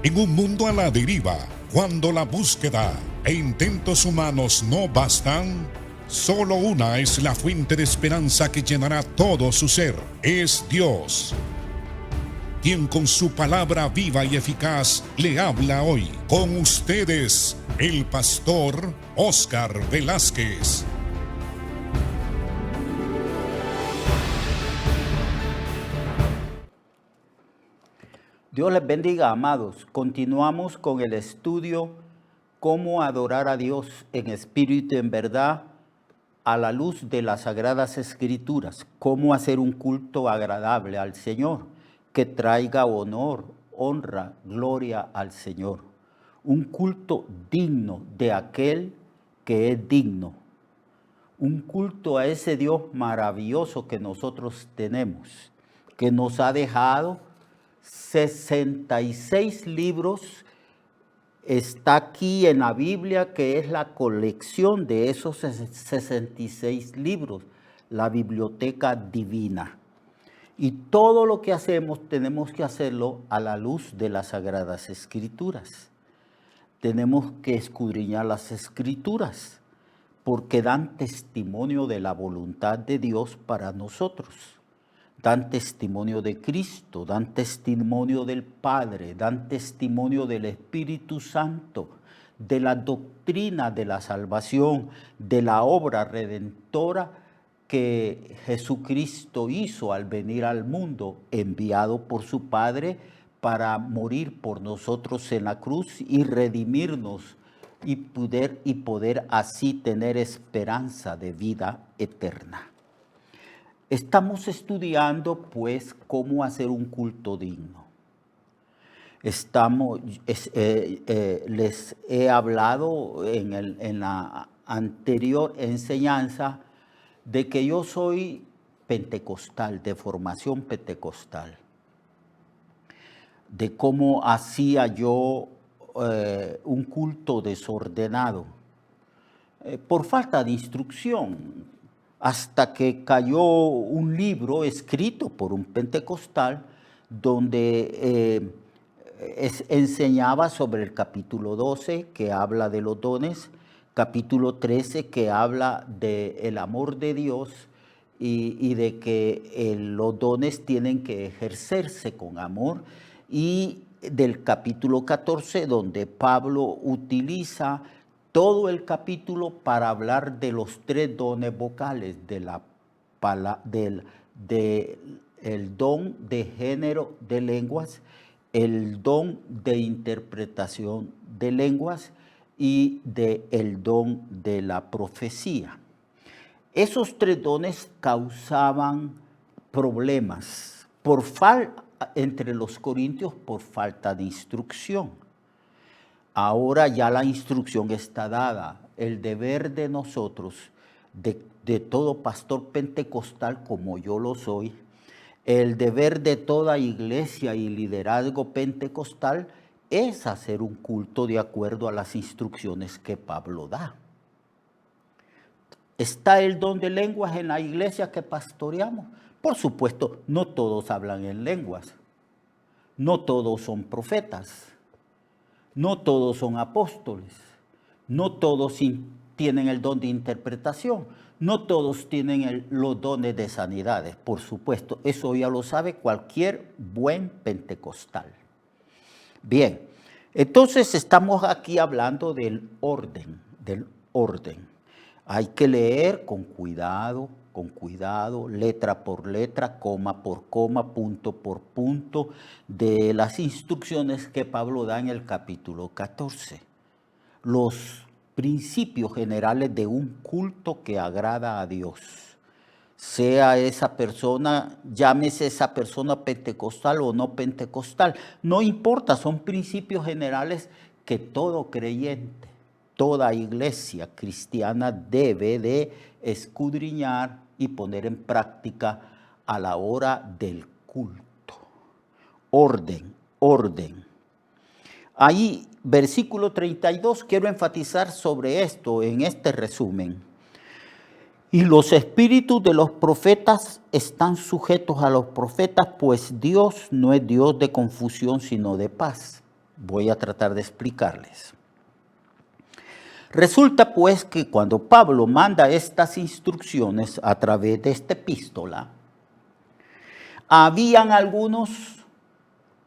En un mundo a la deriva, cuando la búsqueda e intentos humanos no bastan, solo una es la fuente de esperanza que llenará todo su ser. Es Dios, quien con su palabra viva y eficaz le habla hoy. Con ustedes, el pastor Óscar Velázquez. Dios les bendiga, amados. Continuamos con el estudio Cómo adorar a Dios en espíritu y en verdad a la luz de las Sagradas Escrituras. Cómo hacer un culto agradable al Señor, que traiga honor, honra, gloria al Señor. Un culto digno de aquel que es digno. Un culto a ese Dios maravilloso que nosotros tenemos, que nos ha dejado 66 libros. Está aquí en la Biblia, que es la colección de esos 66 libros, la biblioteca divina. Y todo lo que hacemos tenemos que hacerlo a la luz de las Sagradas Escrituras. Tenemos que escudriñar las Escrituras, porque dan testimonio de la voluntad de Dios para nosotros. Dan testimonio de Cristo, dan testimonio del Padre, dan testimonio del Espíritu Santo, de la doctrina de la salvación, de la obra redentora que Jesucristo hizo al venir al mundo, enviado por su Padre para morir por nosotros en la cruz y redimirnos y poder así tener esperanza de vida eterna. Estamos estudiando, pues, cómo hacer un culto digno. Les he hablado en la anterior enseñanza de que yo soy pentecostal, de formación pentecostal, de cómo hacía yo un culto desordenado por falta de instrucción, hasta que cayó un libro escrito por un pentecostal donde enseñaba sobre el capítulo 12, que habla de los dones, capítulo 13, que habla del amor de Dios y de que los dones tienen que ejercerse con amor, y del capítulo 14, donde Pablo utiliza todo el capítulo para hablar de los tres dones vocales, el don de género de lenguas, el don de interpretación de lenguas y el don de la profecía. Esos tres dones causaban problemas entre los corintios por falta de instrucción. Ahora ya la instrucción está dada. El deber de nosotros, de todo pastor pentecostal como yo lo soy, el deber de toda iglesia y liderazgo pentecostal es hacer un culto de acuerdo a las instrucciones que Pablo da. ¿Está el don de lenguas en la iglesia que pastoreamos? Por supuesto, no todos hablan en lenguas. No todos son profetas. No todos son apóstoles, no todos tienen el don de interpretación, no todos tienen los dones de sanidades, por supuesto. Eso ya lo sabe cualquier buen pentecostal. Bien, entonces estamos aquí hablando del orden, Hay que leer con cuidado, letra por letra, coma por coma, punto por punto, de las instrucciones que Pablo da en el capítulo 14. Los principios generales de un culto que agrada a Dios. Sea esa persona, llámese esa persona pentecostal o no pentecostal, no importa, son principios generales que todo creyente, toda iglesia cristiana debe de escudriñar y poner en práctica a la hora del culto. Orden. Ahí, versículo 32, quiero enfatizar sobre esto en este resumen. Y los espíritus de los profetas están sujetos a los profetas, pues Dios no es Dios de confusión, sino de paz. Voy a tratar de explicarles. Resulta pues que cuando Pablo manda estas instrucciones a través de esta epístola, habían algunos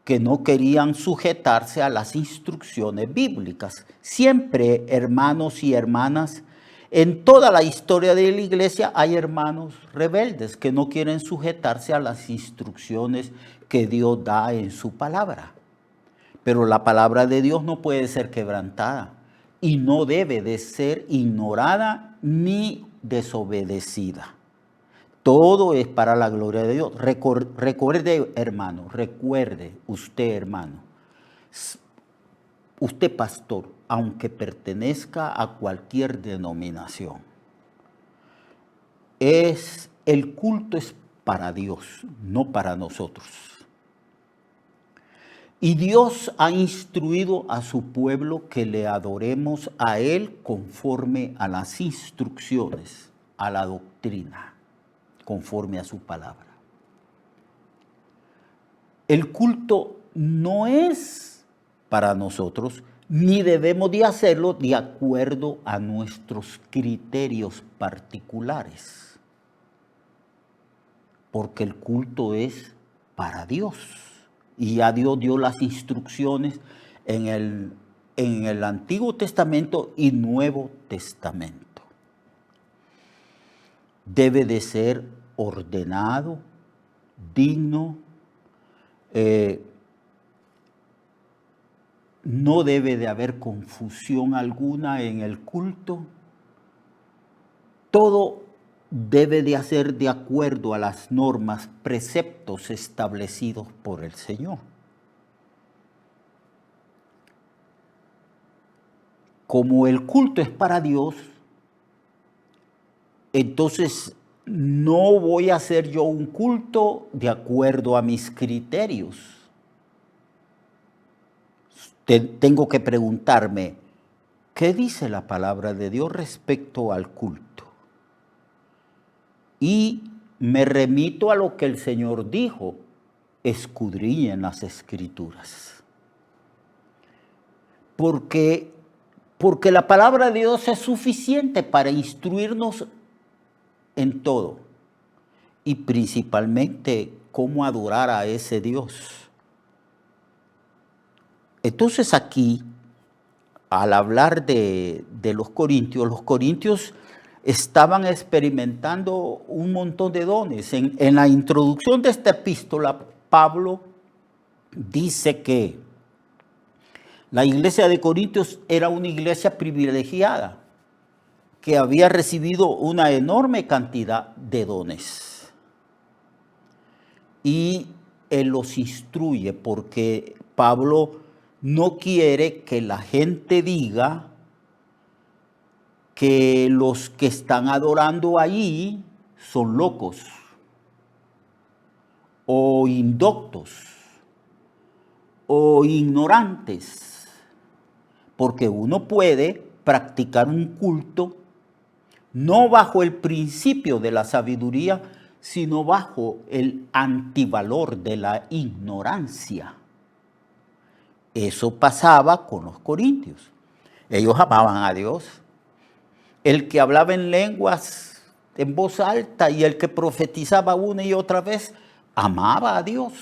que no querían sujetarse a las instrucciones bíblicas. Siempre, hermanos y hermanas, en toda la historia de la iglesia hay hermanos rebeldes que no quieren sujetarse a las instrucciones que Dios da en su palabra. Pero la palabra de Dios no puede ser quebrantada y no debe de ser ignorada ni desobedecida. Todo es para la gloria de Dios. Recuerde, hermano, recuerde usted, hermano, usted pastor, aunque pertenezca a cualquier denominación, el culto es para Dios, no para nosotros. Y Dios ha instruido a su pueblo que le adoremos a Él conforme a las instrucciones, a la doctrina, conforme a su palabra. El culto no es para nosotros, ni debemos de hacerlo de acuerdo a nuestros criterios particulares, porque el culto es para Dios. Y ya Dios dio las instrucciones en el Antiguo Testamento y Nuevo Testamento. Debe de ser ordenado, digno, no debe de haber confusión alguna en el culto. Todo debe de hacer de acuerdo a las normas, preceptos establecidos por el Señor. Como el culto es para Dios, entonces no voy a hacer yo un culto de acuerdo a mis criterios. Tengo que preguntarme, ¿qué dice la palabra de Dios respecto al culto? Y me remito a lo que el Señor dijo, escudriñen las Escrituras. Porque la palabra de Dios es suficiente para instruirnos en todo. Y principalmente cómo adorar a ese Dios. Entonces aquí, al hablar de los corintios estaban experimentando un montón de dones. En la introducción de esta epístola, Pablo dice que la iglesia de Corintios era una iglesia privilegiada, que había recibido una enorme cantidad de dones. Y él los instruye porque Pablo no quiere que la gente diga que los que están adorando allí son locos o indoctos o ignorantes, porque uno puede practicar un culto no bajo el principio de la sabiduría, sino bajo el antivalor de la ignorancia. Eso pasaba con los corintios. Ellos amaban a Dios. El que hablaba en lenguas en voz alta y el que profetizaba una y otra vez, amaba a Dios.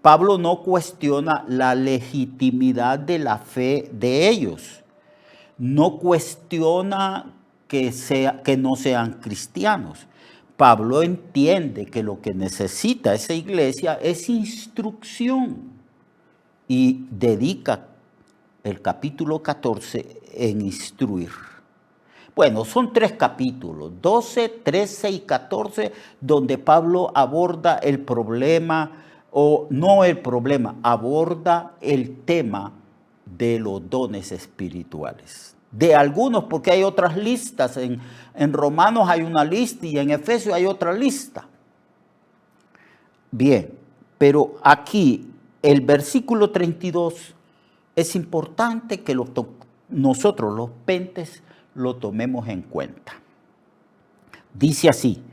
Pablo no cuestiona la legitimidad de la fe de ellos. No cuestiona que no sean cristianos. Pablo entiende que lo que necesita esa iglesia es instrucción y dedica el capítulo 14 en instruir. Bueno, son 3 capítulos, 12, 13 y 14, donde Pablo aborda el problema, o no el problema, aborda el tema de los dones espirituales. De algunos, porque hay otras listas, en Romanos hay una lista y en Efesios hay otra lista. Bien, pero aquí el versículo 32 es importante que nosotros los pentes lo tomemos en cuenta. Dice así: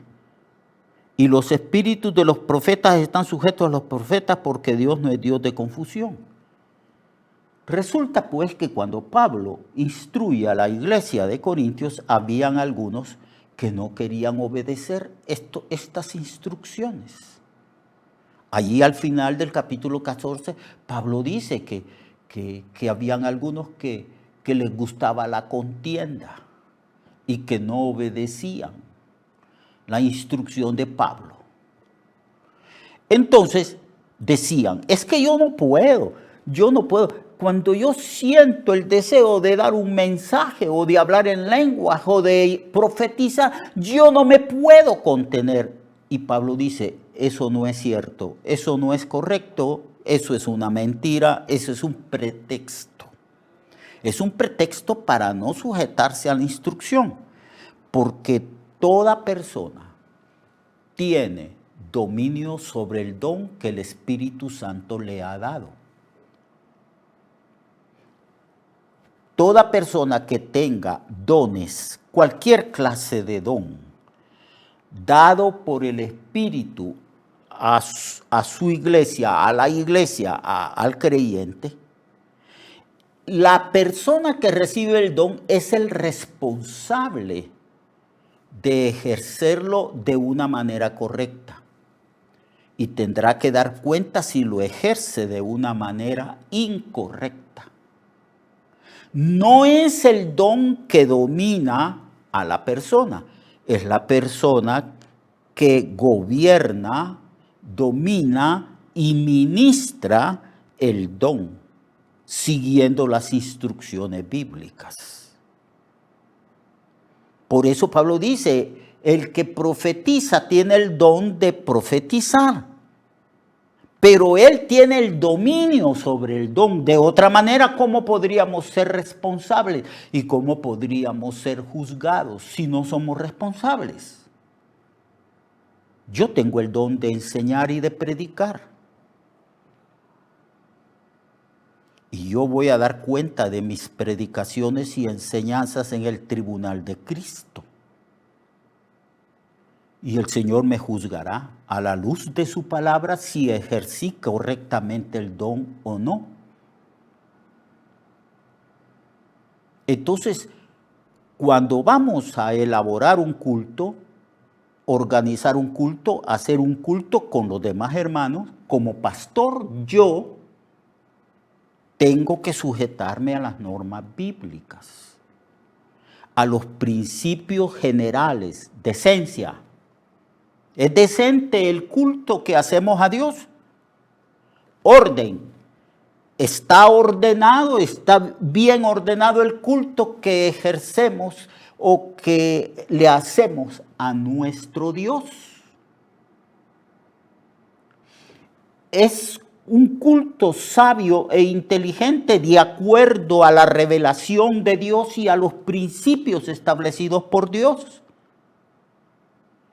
y los espíritus de los profetas están sujetos a los profetas porque Dios no es Dios de confusión. Resulta pues que cuando Pablo instruye a la iglesia de Corintios, habían algunos que no querían obedecer estas instrucciones. Allí al final del capítulo 14, Pablo dice que habían algunos que les gustaba la contienda y que no obedecían la instrucción de Pablo. Entonces decían, es que yo no puedo. Cuando yo siento el deseo de dar un mensaje o de hablar en lenguas o de profetizar, yo no me puedo contener. Y Pablo dice, eso no es cierto, eso no es correcto, eso es una mentira, eso es un pretexto. Es un pretexto para no sujetarse a la instrucción, porque toda persona tiene dominio sobre el don que el Espíritu Santo le ha dado. Toda persona que tenga dones, cualquier clase de don, dado por el Espíritu a su iglesia, a la iglesia, al creyente, la persona que recibe el don es el responsable de ejercerlo de una manera correcta. Y tendrá que dar cuenta si lo ejerce de una manera incorrecta. No es el don que domina a la persona, es la persona que gobierna, domina y ministra el don, siguiendo las instrucciones bíblicas. Por eso Pablo dice, el que profetiza tiene el don de profetizar. Pero él tiene el dominio sobre el don. De otra manera, ¿cómo podríamos ser responsables? ¿Y cómo podríamos ser juzgados si no somos responsables? Yo tengo el don de enseñar y de predicar. Y yo voy a dar cuenta de mis predicaciones y enseñanzas en el tribunal de Cristo. Y el Señor me juzgará a la luz de su palabra si ejercí correctamente el don o no. Entonces, cuando vamos a elaborar un culto, organizar un culto, hacer un culto con los demás hermanos, como pastor yo tengo que sujetarme a las normas bíblicas, a los principios generales, decencia. ¿Es decente el culto que hacemos a Dios? Orden. ¿Está ordenado, está bien ordenado el culto que ejercemos o que le hacemos a nuestro Dios? Es un culto sabio e inteligente de acuerdo a la revelación de Dios y a los principios establecidos por Dios.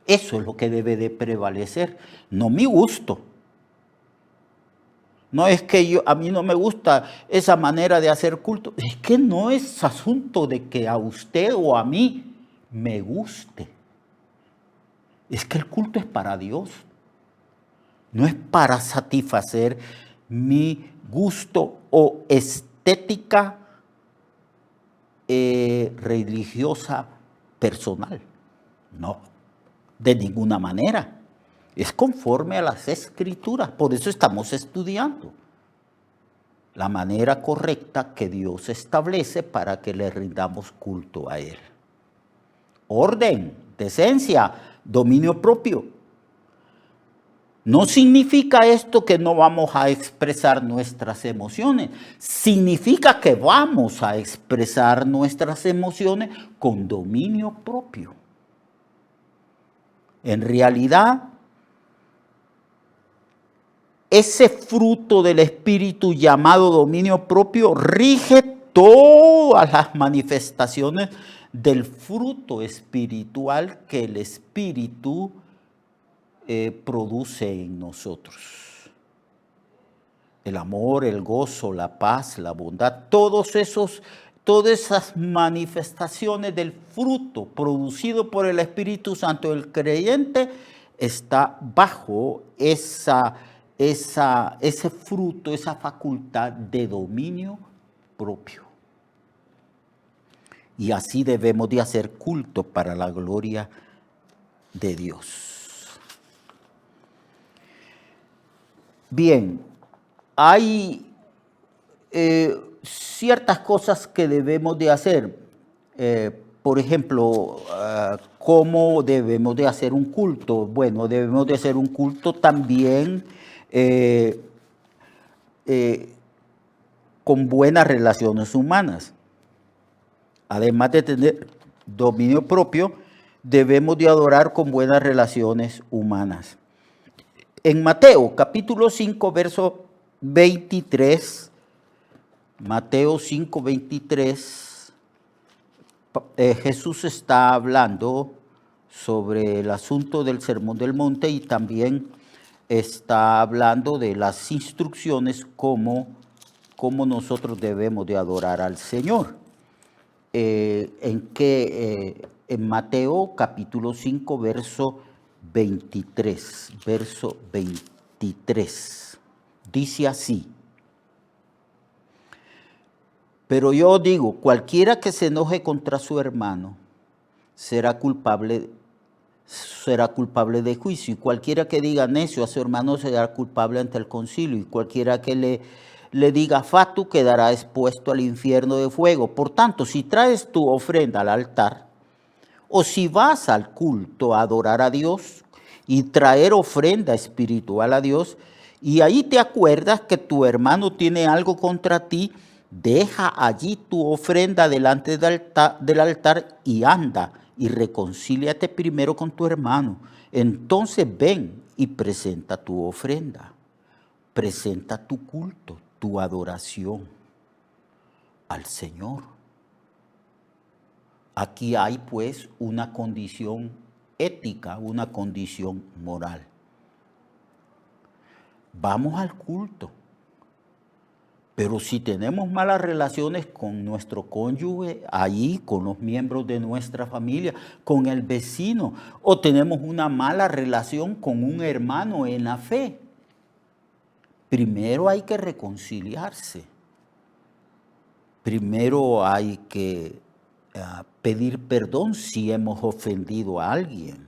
Eso es lo que debe de prevalecer, no mi gusto. No es que a mí no me gusta esa manera de hacer culto. Es que no es asunto de que a usted o a mí me guste. Es que el culto es para Dios. No es para satisfacer mi gusto o estética religiosa personal. No, de ninguna manera. Es conforme a las Escrituras. Por eso estamos estudiando la manera correcta que Dios establece para que le rindamos culto a Él. Orden, decencia, dominio propio. No significa esto que no vamos a expresar nuestras emociones. Significa que vamos a expresar nuestras emociones con dominio propio. En realidad, ese fruto del Espíritu llamado dominio propio rige todas las manifestaciones del fruto espiritual que el Espíritu produce en nosotros. El amor, el gozo, la paz, la bondad, todas esas manifestaciones del fruto producido por el Espíritu Santo del creyente está bajo ese fruto, esa facultad de dominio propio. Y así debemos de hacer culto para la gloria de Dios. Bien, hay ciertas cosas que debemos de hacer. Por ejemplo, ¿cómo debemos de hacer un culto? Bueno, debemos de hacer un culto también con buenas relaciones humanas. Además de tener dominio propio, debemos de adorar con buenas relaciones humanas. En Mateo capítulo 5, verso 23, Mateo 5, 23, Jesús está hablando sobre el asunto del Sermón del Monte y también está hablando de las instrucciones cómo nosotros debemos de adorar al Señor. En Mateo capítulo 5, verso 23, dice así: pero yo digo, cualquiera que se enoje contra su hermano será culpable de juicio, y cualquiera que diga necio a su hermano será culpable ante el concilio, y cualquiera que le diga fatu quedará expuesto al infierno de fuego. Por tanto, si traes tu ofrenda al altar, o si vas al culto a adorar a Dios y traer ofrenda espiritual a Dios, y ahí te acuerdas que tu hermano tiene algo contra ti, deja allí tu ofrenda delante del altar y anda y reconcíliate primero con tu hermano. Entonces ven y presenta tu ofrenda. Presenta tu culto, tu adoración al Señor. Aquí hay pues una condición ética, una condición moral. Vamos al culto. Pero si tenemos malas relaciones con nuestro cónyuge, ahí, con los miembros de nuestra familia, con el vecino, o tenemos una mala relación con un hermano en la fe, primero hay que reconciliarse. Primero hay que pedir perdón si hemos ofendido a alguien,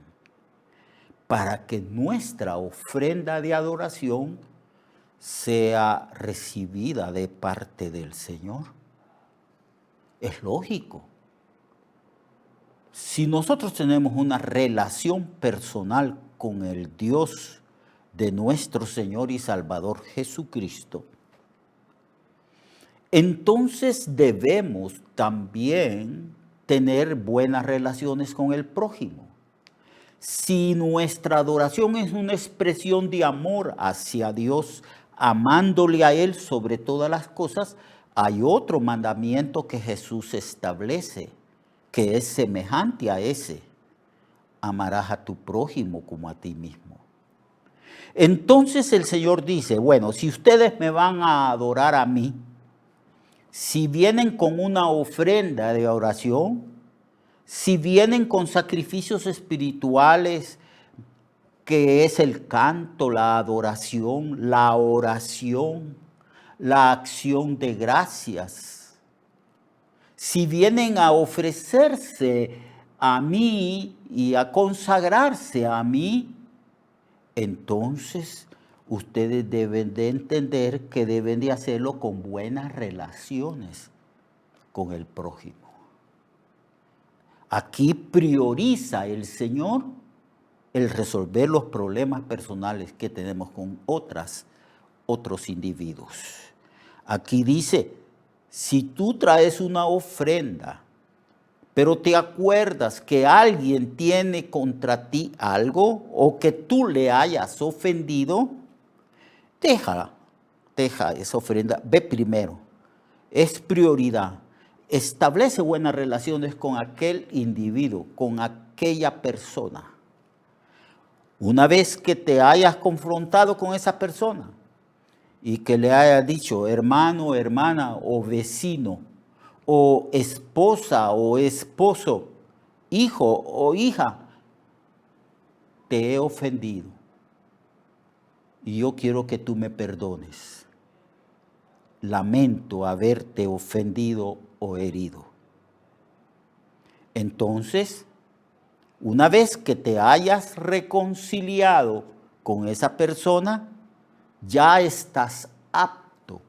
para que nuestra ofrenda de adoración sea recibida de parte del Señor. Es lógico. Si nosotros tenemos una relación personal con el Dios de nuestro Señor y Salvador Jesucristo, entonces debemos también tener buenas relaciones con el prójimo. Si nuestra adoración es una expresión de amor hacia Dios, amándole a Él sobre todas las cosas, hay otro mandamiento que Jesús establece, que es semejante a ese: amarás a tu prójimo como a ti mismo. Entonces el Señor dice, bueno, si ustedes me van a adorar a mí, si vienen con una ofrenda de oración, si vienen con sacrificios espirituales, que es el canto, la adoración, la oración, la acción de gracias, si vienen a ofrecerse a mí y a consagrarse a mí, entonces ustedes deben de entender que deben de hacerlo con buenas relaciones con el prójimo. Aquí prioriza el Señor el resolver los problemas personales que tenemos con otros individuos. Aquí dice, si tú traes una ofrenda, pero te acuerdas que alguien tiene contra ti algo o que tú le hayas ofendido, deja esa ofrenda, ve primero, es prioridad. Establece buenas relaciones con aquel individuo, con aquella persona. Una vez que te hayas confrontado con esa persona y que le hayas dicho hermano, hermana o vecino, o esposa o esposo, hijo o hija, te he ofendido y yo quiero que tú me perdones. lamento haberte ofendido o herido. Entonces, una vez que te hayas reconciliado con esa persona, ya estás apto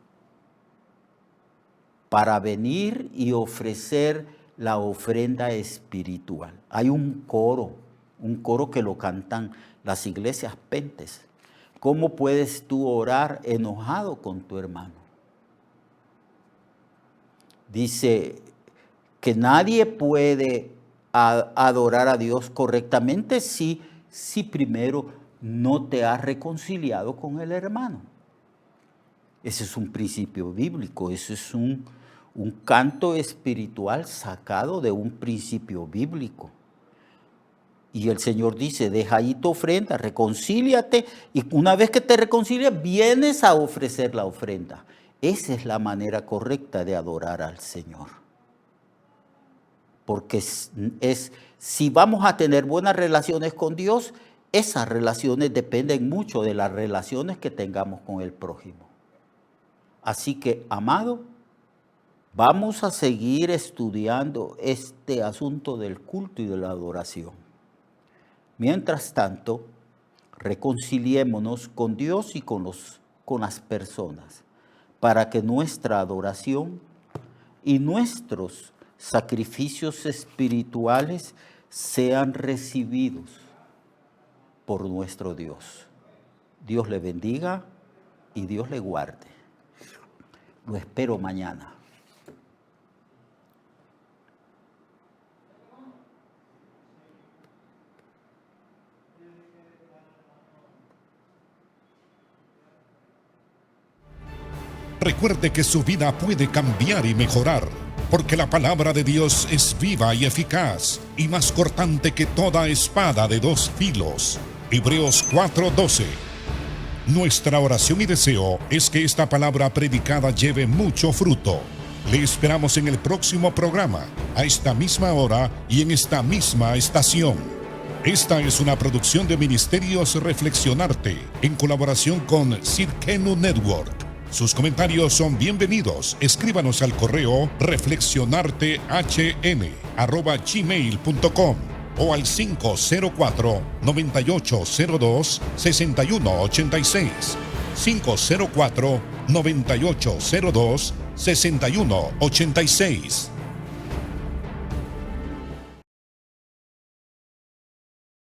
para venir y ofrecer la ofrenda espiritual. Hay un coro que lo cantan las iglesias pentes. ¿Cómo puedes tú orar enojado con tu hermano? Dice que nadie puede adorar a Dios correctamente si primero no te has reconciliado con el hermano. Ese es un principio bíblico, ese es un canto espiritual sacado de un principio bíblico. Y el Señor dice, deja ahí tu ofrenda, reconcíliate, y una vez que te reconcilias, vienes a ofrecer la ofrenda. Esa es la manera correcta de adorar al Señor. Porque si vamos a tener buenas relaciones con Dios, esas relaciones dependen mucho de las relaciones que tengamos con el prójimo. Así que, amado, vamos a seguir estudiando este asunto del culto y de la adoración. Mientras tanto, reconciliémonos con Dios y con las personas, para que nuestra adoración y nuestros sacrificios espirituales sean recibidos por nuestro Dios. Dios le bendiga y Dios le guarde. Lo espero mañana. Recuerde que su vida puede cambiar y mejorar, porque la palabra de Dios es viva y eficaz, y más cortante que toda espada de dos filos. Hebreos 4:12. Nuestra oración y deseo es que esta palabra predicada lleve mucho fruto. Le esperamos en el próximo programa, a esta misma hora y en esta misma estación. Esta es una producción de Ministerios Reflexionarte, en colaboración con Sirkenu Network. Sus comentarios son bienvenidos. Escríbanos al correo reflexionartehn@gmail.com o al 504-9802-6186. 504-9802-6186.